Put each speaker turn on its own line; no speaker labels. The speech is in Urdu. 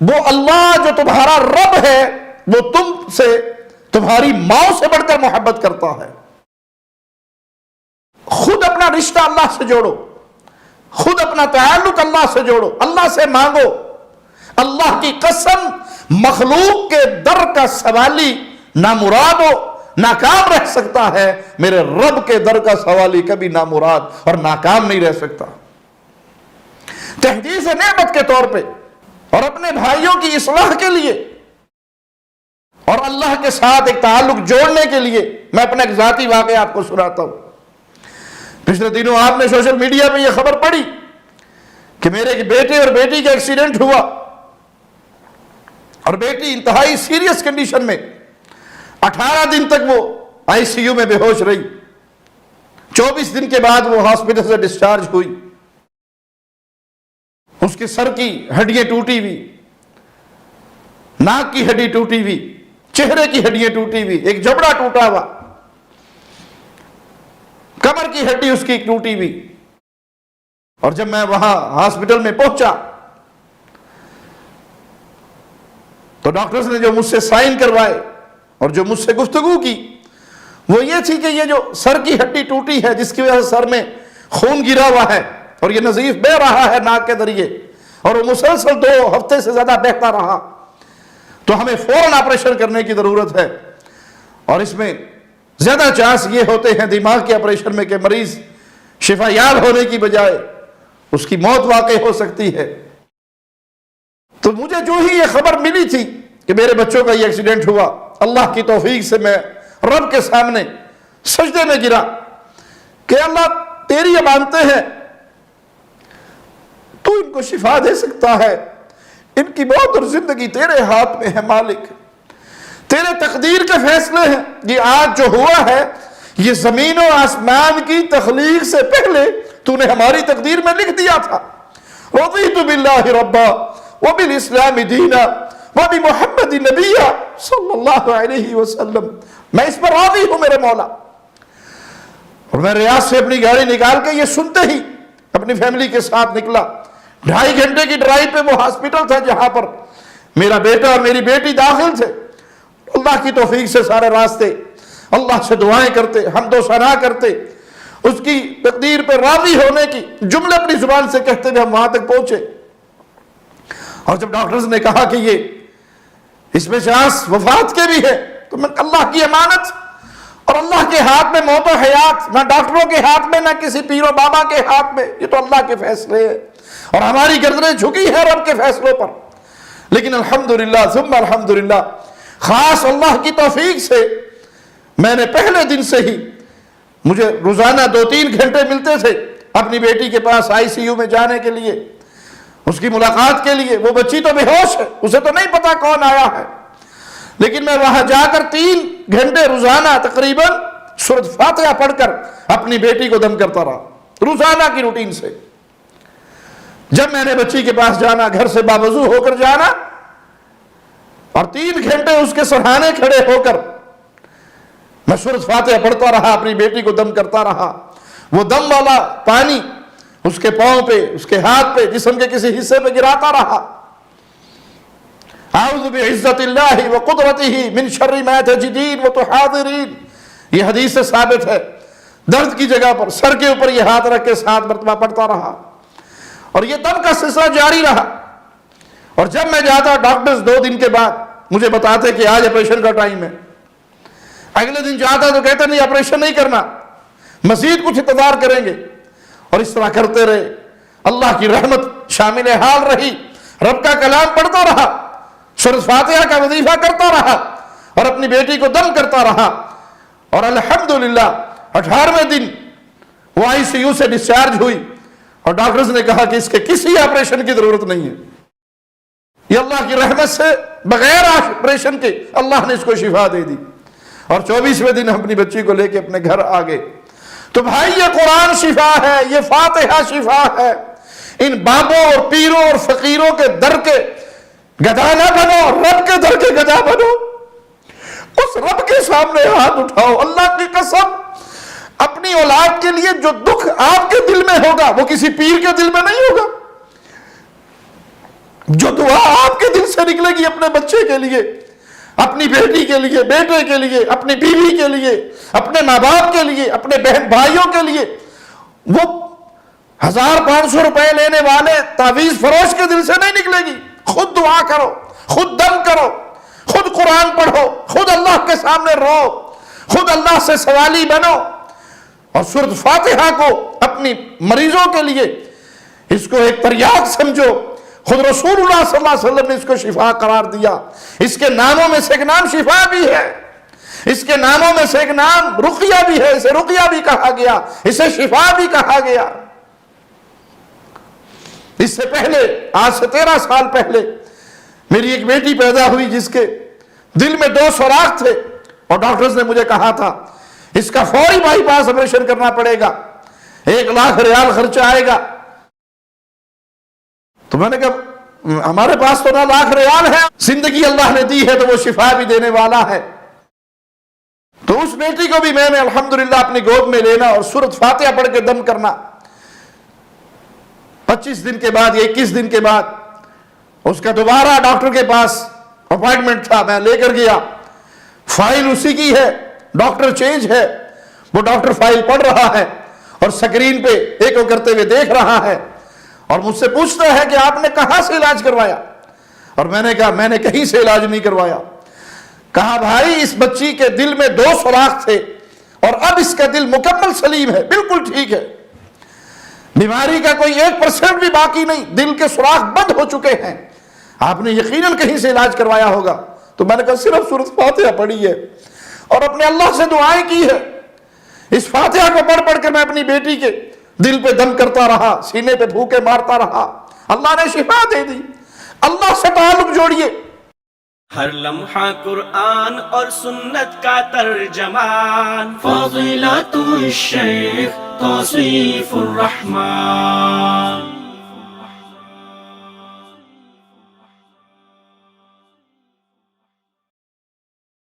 وہ اللہ جو تمہارا رب ہے وہ تم سے، تمہاری ماں سے بڑھ کر محبت کرتا ہے۔ خود اپنا رشتہ اللہ سے جوڑو، خود اپنا تعلق اللہ سے جوڑو، اللہ سے مانگو۔ اللہ کی قسم، مخلوق کے در کا سوالی نامراد و ناکام رہ سکتا ہے، میرے رب کے در کا سوالی کبھی نامراد اور ناکام نہیں رہ سکتا۔ تحدیث نعمت کے طور پہ اور اپنے بھائیوں کی اصلاح کے لیے اور اللہ کے ساتھ ایک تعلق جوڑنے کے لیے میں اپنا ایک ذاتی واقعہ آپ کو سناتا ہوں۔ پچھلے دنوں آپ نے سوشل میڈیا پہ یہ خبر پڑھی کہ میرے ایک بیٹے اور بیٹی کا ایکسیڈنٹ ہوا اور بیٹی انتہائی سیریس کنڈیشن میں 18 دن تک وہ آئی سی یو میں بے ہوش رہی۔ 24 دن کے بعد وہ ہاسپٹل سے ڈسچارج ہوئی۔ اس کے سر کی ہڈیاں ٹوٹی ہوئی، ناک کی ہڈی ٹوٹی ہوئی، چہرے کی ہڈیاں ٹوٹی ہوئی، ایک جبڑا ٹوٹا ہوا، کمر کی ہڈی اس کی ٹوٹی ہوئی۔ اور جب میں وہاں ہاسپٹل میں پہنچا تو ڈاکٹرز نے جو مجھ سے سائن کروائے اور جو مجھ سے گفتگو کی وہ یہ تھی کہ یہ جو سر کی ہڈی ٹوٹی ہے، جس کی وجہ سے سر میں خون گرا ہوا ہے اور یہ نزیف بہ رہا ہے ناک کے ذریعے اور وہ مسلسل 2 ہفتے سے زیادہ بہتا رہا، تو ہمیں فوراً آپریشن کرنے کی ضرورت ہے۔ اور اس میں زیادہ چانس یہ ہوتے ہیں دماغ کے آپریشن میں کہ مریض شفا یاب ہونے کی بجائے اس کی موت واقع ہو سکتی ہے۔ تو مجھے جو ہی یہ خبر ملی تھی کہ میرے بچوں کا یہ ایکسیڈنٹ ہوا، اللہ کی توفیق سے میں رب کے سامنے سجدے میں گرا کہ اللہ تیری امانتیں ہیں، تو ان کو شفا دے سکتا ہے، ان کی موت اور زندگی تیرے ہاتھ میں ہے مالک، تیرے تقدیر کے فیصلے ہیں۔ یہ آج جو ہوا ہے یہ زمین و آسمان کی تخلیق سے پہلے تو نے ہماری تقدیر میں لکھ دیا تھا۔ رضیت باللہ ربا وبالاسلام دینا وبمحمد نبیا صلی اللہ علیہ وسلم، میں اس پر راضی ہوں میرے مولا۔ اور میں ریاض سے اپنی گاڑی نکال کے یہ سنتے ہی اپنی فیملی کے ساتھ نکلا۔ 2.5 گھنٹے کی ڈرائیو پہ وہ ہاسپٹل تھا جہاں پر میرا بیٹا اور میری بیٹی داخل تھے۔ اللہ کی توفیق سے سارے راستے اللہ سے دعائیں کرتے، حمد و ثنا کرتے، اس کی تقدیر پہ راضی ہونے کی جملے اپنی زبان سے کہتے ہوئے ہم وہاں تک پہنچے۔ اور جب ڈاکٹرز نے کہا کہ یہ اس میں چانس وفات کے بھی ہے، تو میں اللہ کی امانت اور اللہ کے ہاتھ میں موت و حیات، نہ ڈاکٹروں کے ہاتھ میں نہ کسی پیر و بابا کے ہاتھ میں، یہ تو اللہ کے فیصلے ہیں اور ہماری گردنیں جھکی ہیں رب کے فیصلوں پر۔ لیکن الحمدللہ ثم الحمدللہ، خاص اللہ کی توفیق سے میں نے پہلے دن سے ہی، مجھے روزانہ 2-3 گھنٹے ملتے تھے اپنی بیٹی کے پاس آئی سی یو میں جانے کے لیے، اس کی ملاقات کے لیے۔ وہ بچی تو بے ہوش ہے، اسے تو نہیں پتا کون آیا ہے، لیکن میں وہاں جا کر 3 گھنٹے روزانہ تقریباً سورۃ فاتحہ پڑھ کر اپنی بیٹی کو دم کرتا رہا، روزانہ کی روٹین سے۔ جب میں نے بچی کے پاس جانا، گھر سے باوضو ہو کر جانا اور 3 گھنٹے اس کے سرہانے کھڑے ہو کر میں سورۃ فاتحہ پڑھتا رہا، اپنی بیٹی کو دم کرتا رہا۔ وہ دم والا پانی اس کے پاؤں پہ، اس کے ہاتھ پہ، جسم کے کسی حصے پہ گراتا رہا۔ اعوذ بعزت اللہ وقدرتہ من شر ما تجدین وتحاذرین، یہ حدیث سے ثابت ہے۔ درد کی جگہ پر سر کے اوپر یہ ہاتھ رکھ کے 7 مرتبہ پڑھتا رہا اور یہ دم کا سلسلہ جاری رہا۔ اور جب میں جاتا، ڈاکٹرز 2 دن کے بعد مجھے بتاتے کہ آج آپریشن کا ٹائم ہے۔ اگلے دن جاتا تو کہتے نہیں آپریشن نہیں کرنا، مزید کچھ انتظار کریں گے، اور اس طرح کرتے رہے۔ اللہ کی رحمت شامل حال رہی، رب کا کلام پڑھتا رہا، سورۃ فاتحہ کا وظیفہ کرتا رہا اور اپنی بیٹی کو دم کرتا رہا، اور الحمدللہ 18ویں دن وہ آئی سی یو سے ڈسچارج ہوئی اور ڈاکٹرز نے کہا کہ اس کے کسی آپریشن کی ضرورت نہیں ہے۔ یہ اللہ کی رحمت سے بغیر آپریشن کے اللہ نے اس کو شفا دے دی، اور 24ویں دن اپنی بچی کو لے کے اپنے گھر آ گئے۔ تو بھائی یہ قرآن شفا ہے، یہ فاتحہ شفا ہے۔ ان بابوں اور پیروں اور فقیروں کے در کے گدھا نہ بنو، رب کے در کے گدھا بنو۔ اس رب کے سامنے ہاتھ اٹھاؤ۔ اللہ کی قسم، اپنی اولاد کے لیے جو دکھ آپ کے دل میں ہوگا وہ کسی پیر کے دل میں نہیں ہوگا، جو دعا آپ کے دل سے نکلے گی اپنے بچے کے لیے، اپنی بیٹی کے لیے، بیٹے کے لیے، اپنی بیوی کے لیے، اپنے ماں باپ کے لیے، اپنے بہن بھائیوں کے لیے، وہ 1500 روپے لینے والے تعویذ فروش کے دل سے نہیں نکلے گی۔ خود دعا کرو، خود دم کرو، خود قرآن پڑھو، خود اللہ کے سامنے رو، خود اللہ سے سوالی بنو، اور سورۃ فاتحہ کو اپنی مریضوں کے لیے اس کو ایک تریاق سمجھو۔ خود رسول اللہ صلی اللہ علیہ وسلم نے اس کو شفا قرار دیا۔ اس کے ناموں میں سے ایک نام شفا بھی ہے، اس کے ناموں میں سے ایک نام رقیہ بھی ہے، اسے رقیہ بھی کہا گیا، اسے شفا بھی کہا گیا۔ اس سے پہلے، آج سے 13 سال پہلے، میری ایک بیٹی پیدا ہوئی جس کے دل میں 2 سوراخ تھے، اور ڈاکٹرز نے مجھے کہا تھا اس کا فوری بائی پاس آپریشن کرنا پڑے گا، 1 لاکھ ریال خرچہ آئے گا۔ تو میں نے کہا ہمارے پاس تو 9 لاکھ ریال ہے، زندگی اللہ نے دی ہے تو وہ شفا بھی دینے والا ہے۔ تو اس بیٹی کو بھی میں نے الحمدللہ اپنی گود میں لینا اور سورۃ فاتحہ پڑھ کے دم کرنا۔ 25 دن کے بعد یا 21 دن کے بعد اس کا دوبارہ ڈاکٹر کے پاس اپائنٹمنٹ تھا، میں لے کر گیا۔ فائل اسی کی ہے، ڈاکٹر چینج ہے، وہ ڈاکٹر فائل پڑھ رہا ہے اور سکرین پہ ایکو کرتے ہوئے دیکھ رہا ہے، اور مجھ سے پوچھتا ہے کہ آپ نے کہاں سے علاج کروایا؟ اور میں نے کہا میں نے کہیں سے علاج نہیں کروایا۔ کہا بھائی اس بچی کے دل میں 2 سوراخ تھے اور اب اس کا دل مکمل سلیم ہے، بالکل ٹھیک ہے، بیماری کا کوئی 1% بھی باقی نہیں، دل کے سوراخ بند ہو چکے ہیں، آپ نے یقیناً کہیں سے علاج کروایا ہوگا۔ تو میں نے کہا صرف سورۃ فاتحہ پڑھی ہے اور اپنے اللہ سے دعائیں کی ہے۔ اس فاتحہ کو پڑھ پڑھ کے میں اپنی بیٹی کے دل پہ دم کرتا رہا، سینے پہ پھونکے مارتا رہا، اللہ نے شفا دے دی۔ اللہ سے تعلق جوڑیے۔
ہر لمحہ قرآن اور سنت کا ترجمان، فضیلت الشیخ توصیف الرحمان۔